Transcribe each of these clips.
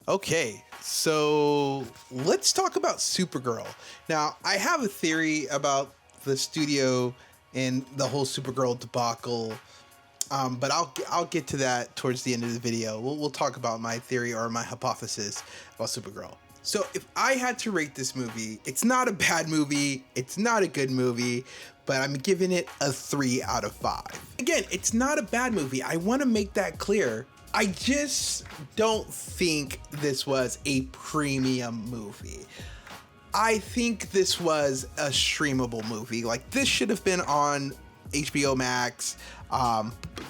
Okay, so let's talk about Supergirl. Now, I have a theory about the studio and the whole Supergirl debacle, but I'll get to that towards the end of the video. We'll talk about my theory or my hypothesis about Supergirl. So if I had to rate this movie, it's not a bad movie, it's not a good movie, but I'm giving it a 3 out of 5. Again, it's not a bad movie. I want to make that clear. I just don't think this was a premium movie. I think this was a streamable movie. Like, this should have been on HBO Max,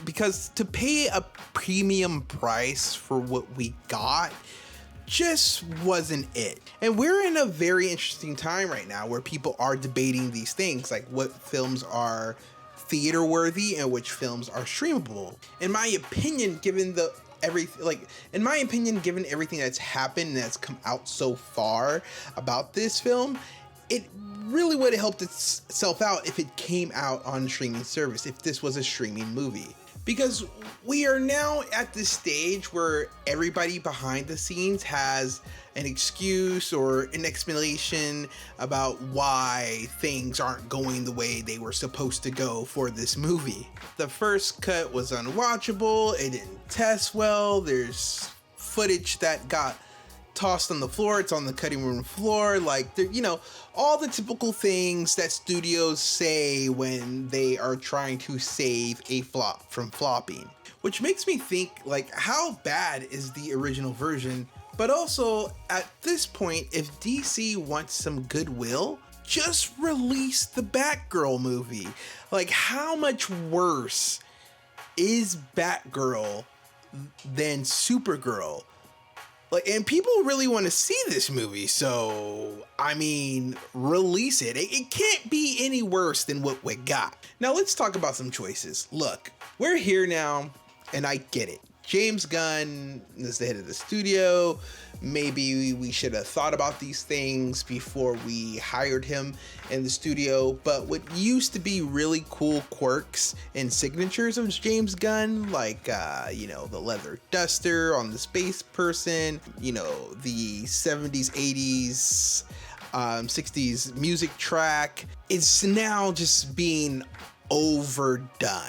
because to pay a premium price for what we got just wasn't it. And we're in a very interesting time right now where people are debating these things, like what films are theater worthy and which films are streamable. In my opinion, given everything that's happened and that's come out so far about this film, it really would have helped itself out if it came out on a streaming service, if this was a streaming movie. Because we are now at this stage where everybody behind the scenes has an excuse or an explanation about why things aren't going the way they were supposed to go for this movie. The first cut was unwatchable, it didn't test well, there's footage that got tossed on the floor, it's on the cutting room floor, like, all the typical things that studios say when they are trying to save a flop from flopping. Which makes me think, like, how bad is the original version? But also, at this point, if DC wants some goodwill, just release the Batgirl movie. Like, how much worse is Batgirl than Supergirl? Like, and people really want to see this movie, so, I mean, release it. It can't be any worse than what we got. Now, let's talk about some choices. Look, we're here now, and I get it. James Gunn is the head of the studio. Maybe we should have thought about these things before we hired him in the studio. But what used to be really cool quirks and signatures of James Gunn, like, the leather duster on the space person, the 70s, 80s, 60s music track, is now just being overdone.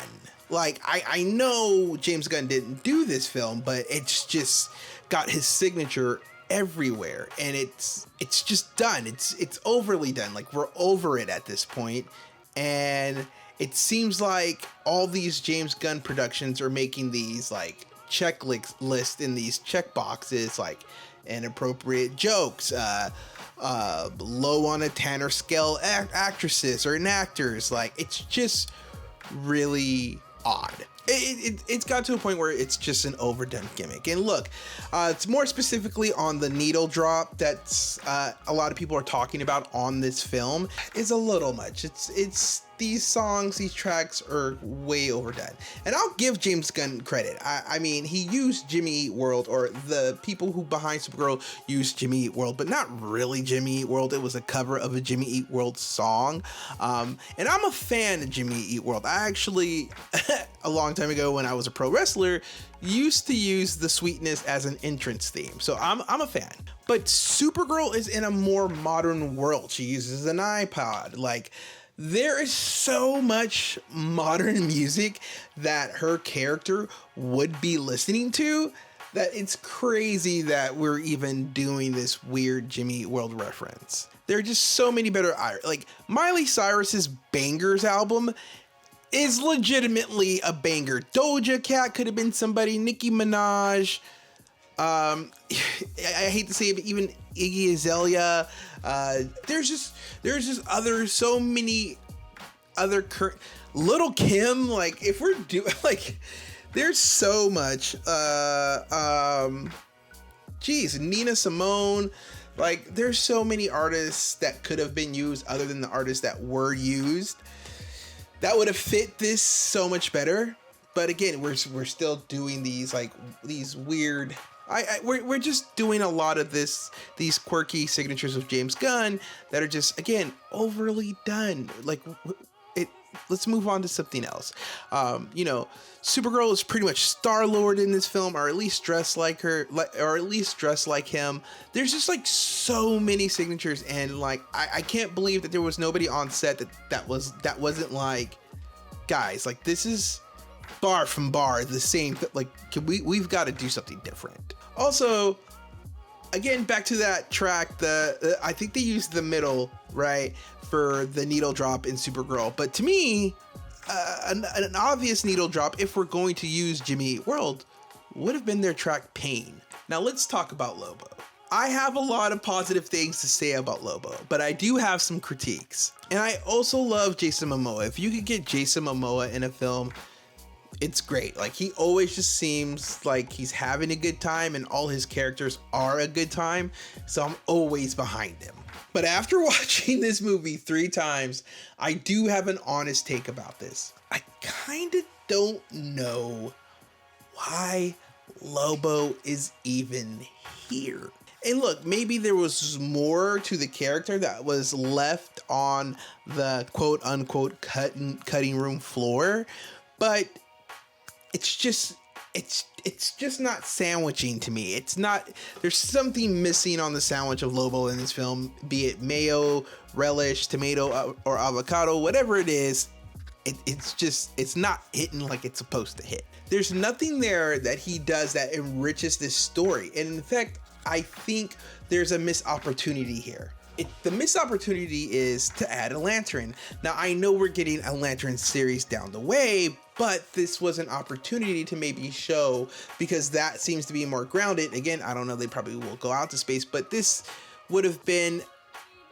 Like, I know James Gunn didn't do this film, but it's just got his signature everywhere, and it's just done. It's overly done. Like, we're over it at this point, and it seems like all these James Gunn productions are making these, like, checklist in these check boxes, like inappropriate jokes, low on a Tanner scale actresses or actors. Like, it's just really odd. It's got to a point where it's just an overdone gimmick. And look, it's more specifically on the needle drop that's a lot of people are talking about on this film is a little much. It's these songs, these tracks are way overdone. And I'll give James Gunn credit. I mean, he used Jimmy Eat World, or the people who behind Supergirl used Jimmy Eat World, but not really Jimmy Eat World. It was a cover of a Jimmy Eat World song. And I'm a fan of Jimmy Eat World. I actually, a long time ago when I was a pro wrestler, used to use the Sweetness as an entrance theme. So I'm a fan. But Supergirl is in a more modern world. She uses an iPod. Like, there is so much modern music that her character would be listening to that it's crazy that we're even doing this weird Jimmy Eat World reference. There are just so many better, like, Miley Cyrus's Bangers album is legitimately a banger. Doja Cat could have been somebody, Nicki Minaj, I hate to say it, but even Iggy Azalea. There's just so many other Little Kim. Like, if we're doing, like, there's so much. Nina Simone. Like, there's so many artists that could have been used other than the artists that were used that would have fit this so much better. But again, we're still doing these, like, these weird. We're just doing a lot of these quirky signatures of James Gunn that are just, again, overly done. Like, let's move on to something else. You know, Supergirl is pretty much Star-Lord in this film, or at least dressed like her, or at least dressed like him. There's just like so many signatures, and like I can't believe that there was nobody on set that wasn't like, guys, like this is bar from bar the same. Like we've got to do something different. Also, again, back to that track, I think they used the middle, right, for the needle drop in Supergirl. But to me, an obvious needle drop, if we're going to use Jimmy Eat World, would have been their track Pain. Now let's talk about Lobo. I have a lot of positive things to say about Lobo, but I do have some critiques. And I also love Jason Momoa. If you could get Jason Momoa in a film, it's great. Like, he always just seems like he's having a good time, and all his characters are a good time, so I'm always behind him. But after watching this movie 3 times, I do have an honest take about this. I kind of don't know why Lobo is even here. And look, maybe there was more to the character that was left on the quote unquote cutting room floor, but it's just not sandwiching to me. It's not, there's something missing on the sandwich of Lobo in this film, be it mayo, relish, tomato, or avocado, whatever it is. It's not hitting like it's supposed to hit. There's nothing there that he does that enriches this story. And in fact, I think there's a missed opportunity here. The missed opportunity is to add a Lantern. Now, I know we're getting a Lantern series down the way, but this was an opportunity to maybe show, because that seems to be more grounded. Again, I don't know, they probably will go out to space, but this would have been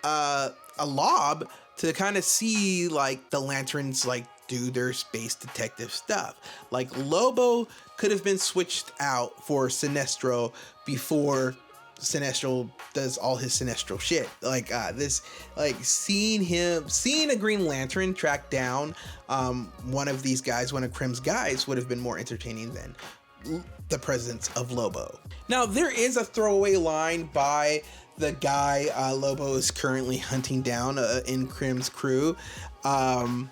a lob to kind of see like the Lanterns like do their space detective stuff. Like, Lobo could have been switched out for Sinestro before Sinestro does all his Sinestro shit. Like seeing a Green Lantern track down one of these guys, one of Krim's guys, would have been more entertaining than the presence of Lobo. Now, there is a throwaway line by the guy Lobo is currently hunting down in Krim's crew, and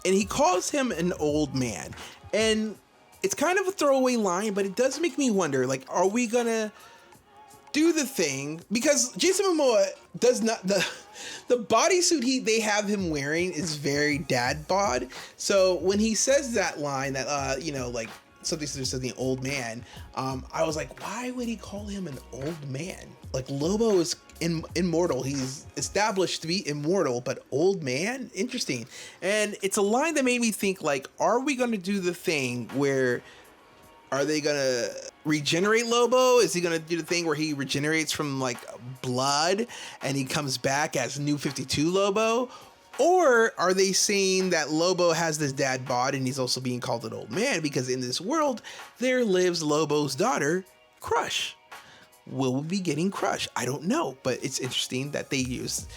he calls him an old man, and it's kind of a throwaway line, but it does make me wonder, like, are we gonna do the thing? Because Jason Momoa does not, the bodysuit they have him wearing is very dad bod. So when he says that line, that you know, like something old man, I was like, why would he call him an old man? Like, Lobo is immortal. He's established to be immortal, but old man? Interesting. And it's a line that made me think, like, are we going to do the thing where, are they going to regenerate Lobo? Is he going to do the thing where he regenerates from like blood and he comes back as New 52 Lobo? Or are they saying that Lobo has this dad bod and he's also being called an old man because in this world there lives Lobo's daughter, Crush? Will we be getting Crush? I don't know, but it's interesting that they use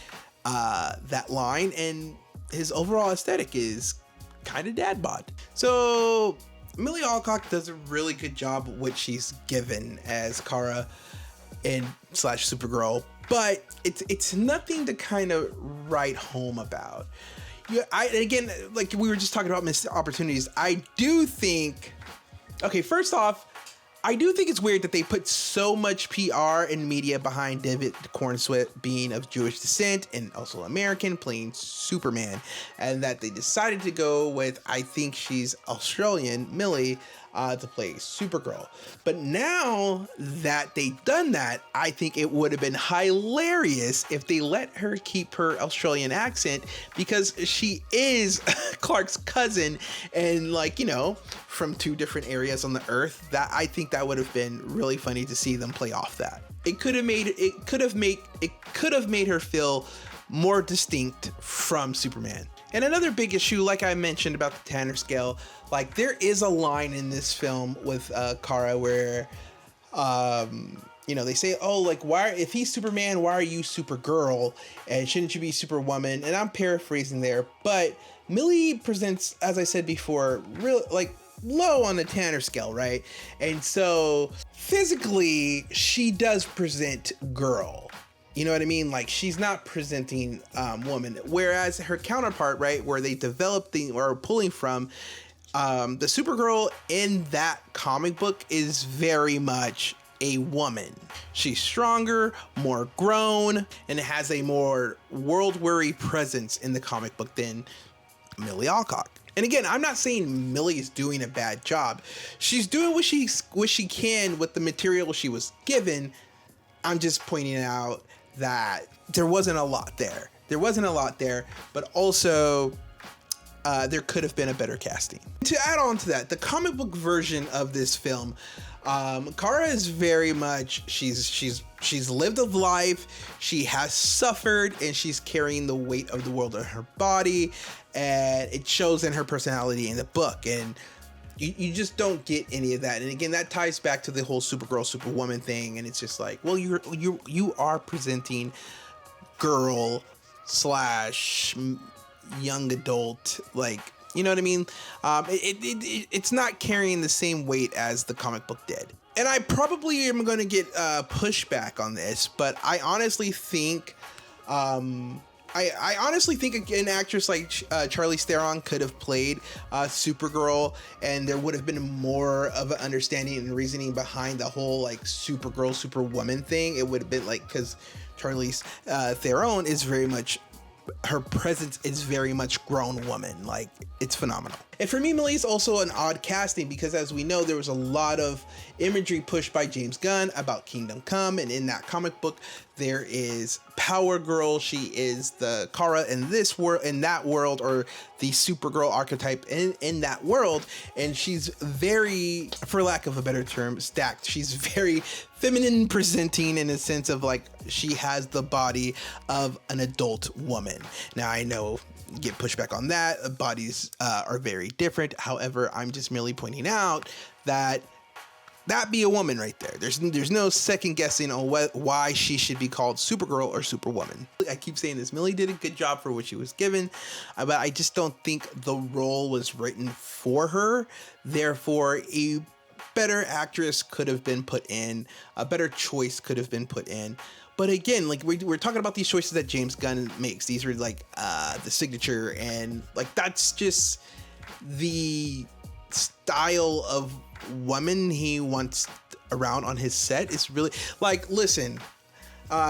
that line, and his overall aesthetic is kind of dad bod. So Millie Alcock does a really good job of what she's given as Kara and / Supergirl, but it's nothing to kind of write home about. Yeah, again, like we were just talking about missed opportunities. I do think, okay, first off, I do think it's weird that they put so much PR and media behind David Cornsweet being of Jewish descent and also American, playing Superman, and that they decided to go with, I think she's Australian, Millie, to play Supergirl. But now that they've done that, I think it would have been hilarious if they let her keep her Australian accent, because she is Clark's cousin, and like, you know, from 2 different areas on the earth. That I think that would have been really funny to see them play off that. It could have made her feel more distinct from Superman. And another big issue, like I mentioned about the Tanner scale, like there is a line in this film with Kara where, you know, they say, oh, like, why, if he's Superman, why are you Supergirl? And shouldn't you be Superwoman? And I'm paraphrasing there, but Millie presents, as I said before, real, like, low on the Tanner scale, right? And so physically she does present girl, You know what I mean? Like, she's not presenting woman, whereas her counterpart, right, where they developed the or pulling from, the Supergirl in that comic book is very much a woman. She's stronger, more grown, and has a more world-weary presence in the comic book than Millie Alcock. And again, I'm not saying Millie is doing a bad job. She's doing what she can with the material she was given. I'm just pointing out that there wasn't a lot there. But also there could have been a better casting. To add on to that, the comic book version of this film, Kara is very much, she's lived a life, she has suffered, and she's carrying the weight of the world on her body, and it shows in her personality in the book, and you just don't get any of that. And again, that ties back to the whole Supergirl, Superwoman thing, and it's just like, well, you are presenting girl / young adult, like, you know what I mean? It's not carrying the same weight as the comic book did. And I probably am going to get pushback on this, but I honestly think, I honestly think an actress like Charlize Theron could have played Supergirl, and there would have been more of an understanding and reasoning behind the whole like Supergirl, Superwoman thing. It would have been like, because Charlize Theron is very much, her presence is very much grown woman. Like, it's phenomenal. And for me, Millie's also an odd casting because, as we know, there was a lot of imagery pushed by James Gunn about Kingdom Come, and in that comic book there is Power Girl. She is the Kara in this world, in that world, or the Supergirl archetype in that world, and she's very, for lack of a better term, stacked. She's very feminine presenting in a sense of like, she has the body of an adult woman. Now, I know get pushback on that, bodies are very different. However, I'm just merely pointing out that be a woman right there. There's no second guessing on why she should be called Supergirl or Superwoman. I keep saying this, Millie did a good job for what she was given, but I just don't think the role was written for her. Therefore, a better actress could have been put in, a better choice could have been put in. But again, like, we're talking about these choices that James Gunn makes. These are like the signature, and like, that's just the style of woman he wants around on his set. Is really like, listen,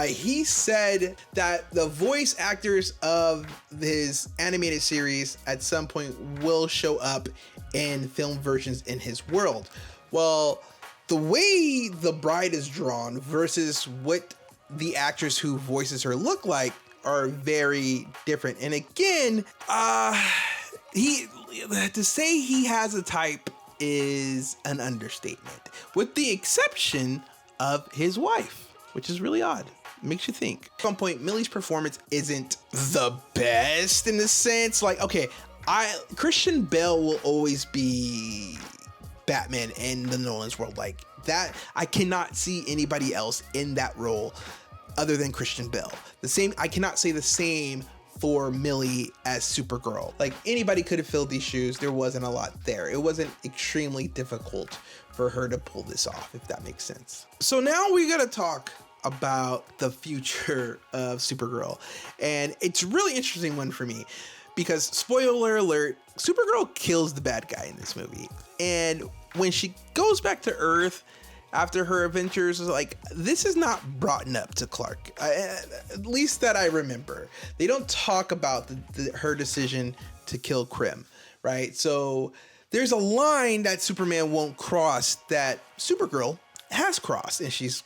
he said that the voice actors of his animated series at some point will show up in film versions in his world. Well, the way the bride is drawn versus what the actress who voices her look like are very different. And again, to say he has a type is an understatement, with the exception of his wife, which is really odd. It makes you think. At some point, Millie's performance isn't the best in the sense, like, okay, Christian Bale will always be Batman in the Nolan's world. Like that, I cannot see anybody else in that role other than Christian Bale. I cannot say the same for Millie as Supergirl. Like, anybody could have filled these shoes. There wasn't a lot there. It wasn't extremely difficult for her to pull this off, if that makes sense. So now we gotta talk about the future of Supergirl. And it's a really interesting one for me because, spoiler alert, Supergirl kills the bad guy in this movie. And when she goes back to Earth after her adventures, like, this is not brought up to Clark, at least that I remember. They don't talk about her decision to kill Krim, right? So there's a line that Superman won't cross that Supergirl has crossed, and she's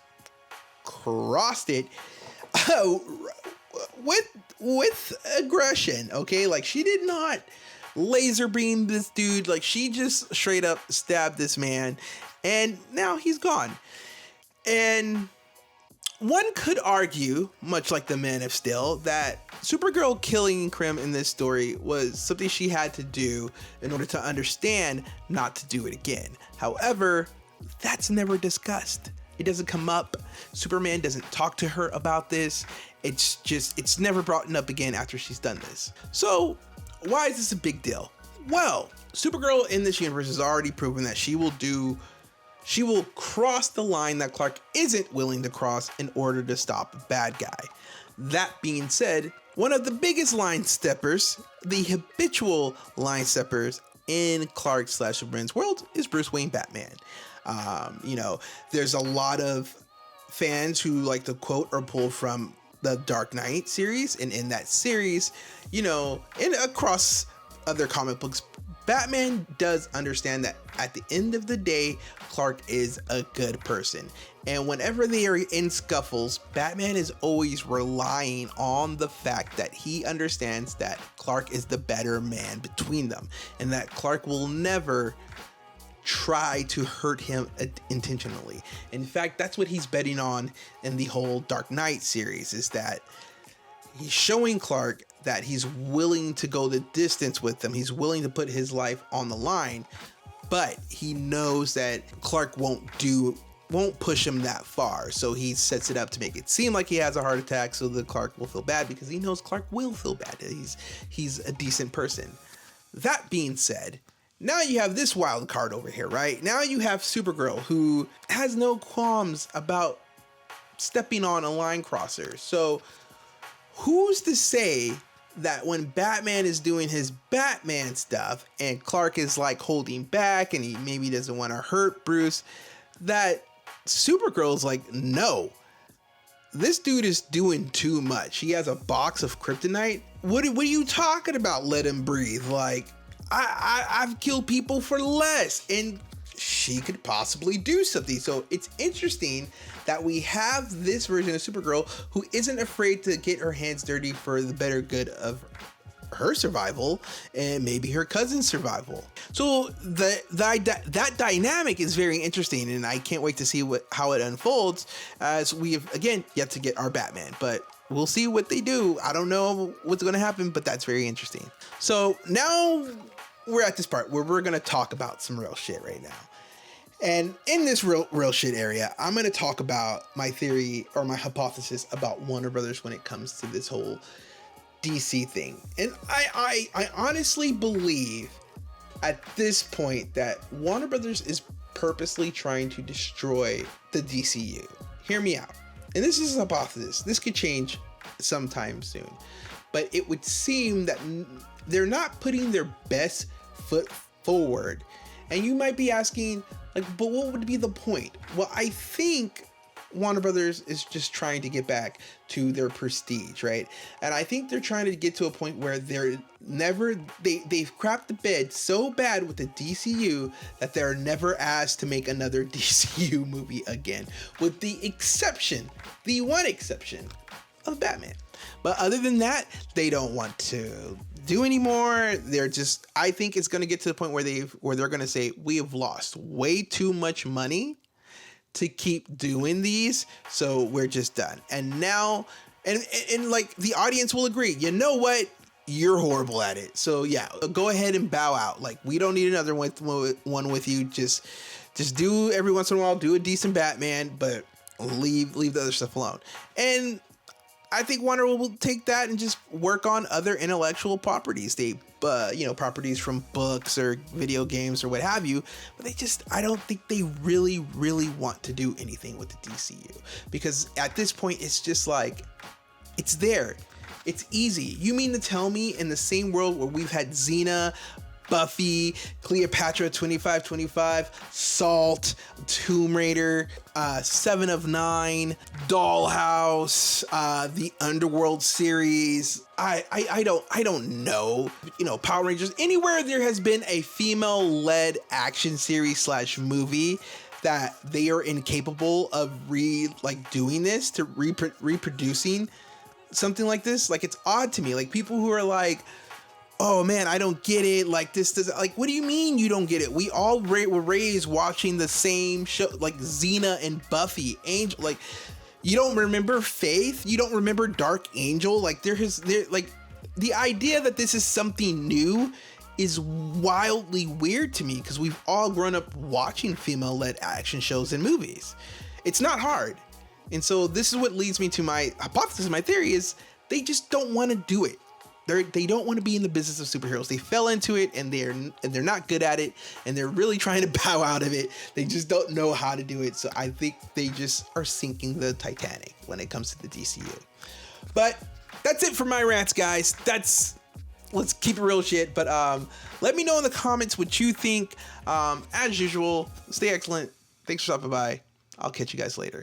crossed it with aggression, okay? Like, she did not laser beam this dude. Like, she just straight up stabbed this man, and now he's gone. And one could argue, much like the Man of Steel, that Supergirl killing Krim in this story was something she had to do in order to understand not to do it again. However, that's never discussed. It doesn't come up. Superman doesn't talk to her about this. It's never brought up again after she's done this. So why is this a big deal? Well, Supergirl in this universe has already proven that she will do She will cross the line that Clark isn't willing to cross in order to stop a bad guy. That being said, one of the biggest line steppers, the habitual line steppers in Clark/Superman's world is Bruce Wayne Batman. There's a lot of fans who like to quote or pull from the Dark Knight series, and in that series, and across other comic books, Batman does understand that at the end of the day, Clark is a good person. And whenever they are in scuffles, Batman is always relying on the fact that he understands that Clark is the better man between them, and that Clark will never try to hurt him intentionally. In fact, that's what he's betting on in the whole Dark Knight series, is that he's showing Clark that he's willing to go the distance with him. He's willing to put his life on the line, but he knows that Clark won't push him that far. So he sets it up to make it seem like he has a heart attack so that Clark will feel bad, because he knows Clark will feel bad. He's a decent person. That being said, now you have this wild card over here, right? Now you have Supergirl, who has no qualms about stepping on a line crosser. So who's to say that when Batman is doing his Batman stuff and Clark is like holding back and he maybe doesn't want to hurt Bruce, that Supergirl's like, no, this dude is doing too much. He has a box of kryptonite. What are you talking about? Let him breathe. Like, I've killed people for less, and she could possibly do something. So it's interesting that we have this version of Supergirl who isn't afraid to get her hands dirty for the better good of her survival and maybe her cousin's survival. So that dynamic is very interesting, and I can't wait to see how it unfolds, as we have again yet to get our Batman, but we'll see what they do. I don't know what's going to happen, but that's very interesting. So now we're at this part where we're going to talk about some real shit right now. And in this real shit area, I'm going to talk about my theory or my hypothesis about Warner Brothers when it comes to this whole DC thing. And I honestly believe at this point that Warner Brothers is purposely trying to destroy the DCU. Hear me out. And this is a hypothesis. This could change sometime soon. But it would seem that they're not putting their best foot forward. And you might be asking, like, but what would be the point? Well, I think Warner Brothers is just trying to get back to their prestige, right? And I think they're trying to get to a point where they've crapped the bed so bad with the DCU that they're never asked to make another DCU movie again, with the one exception of Batman. But other than that, they don't want to do anymore. I think it's going to get to the point where they're going to say, we have lost way too much money to keep doing these, so we're just done. And now, and like the audience will agree, you know what? You're horrible at it. So yeah, go ahead and bow out. Like, we don't need another one with you. Just do every once in a while, do a decent Batman, but leave the other stuff alone. And I think Warner will take that and just work on other intellectual properties. Properties from books or video games or what have you. But I don't think they really, really want to do anything with the DCU. Because at this point, it's just like, it's there. It's easy. You mean to tell me in the same world where we've had Xena, Buffy, Cleopatra 2525, Salt, Tomb Raider, 7 of 9, Dollhouse, the Underworld series. I don't know. Power Rangers. Anywhere there has been a female-led action series / movie that they are incapable of doing this, to reproducing something like this. Like, it's odd to me. Like, people who are like, oh man, I don't get it. Like, this doesn't, like, what do you mean you don't get it? We all were raised watching the same show, like Xena and Buffy, Angel. Like, you don't remember Faith? You don't remember Dark Angel? Like, the idea that this is something new is wildly weird to me, because we've all grown up watching female-led action shows and movies. It's not hard. And so this is what leads me to my hypothesis, my theory is they just don't want to do it. they don't want to be in the business of superheroes. They fell into it and they're not good at it, and they're really trying to bow out of it. They just don't know how to do it. So I think they just are sinking the Titanic when it comes to the DCU. But that's it for my rants, guys. Let's keep it real shit. But let me know in the comments what you think. As usual, stay excellent. Thanks for stopping by. I'll catch you guys later.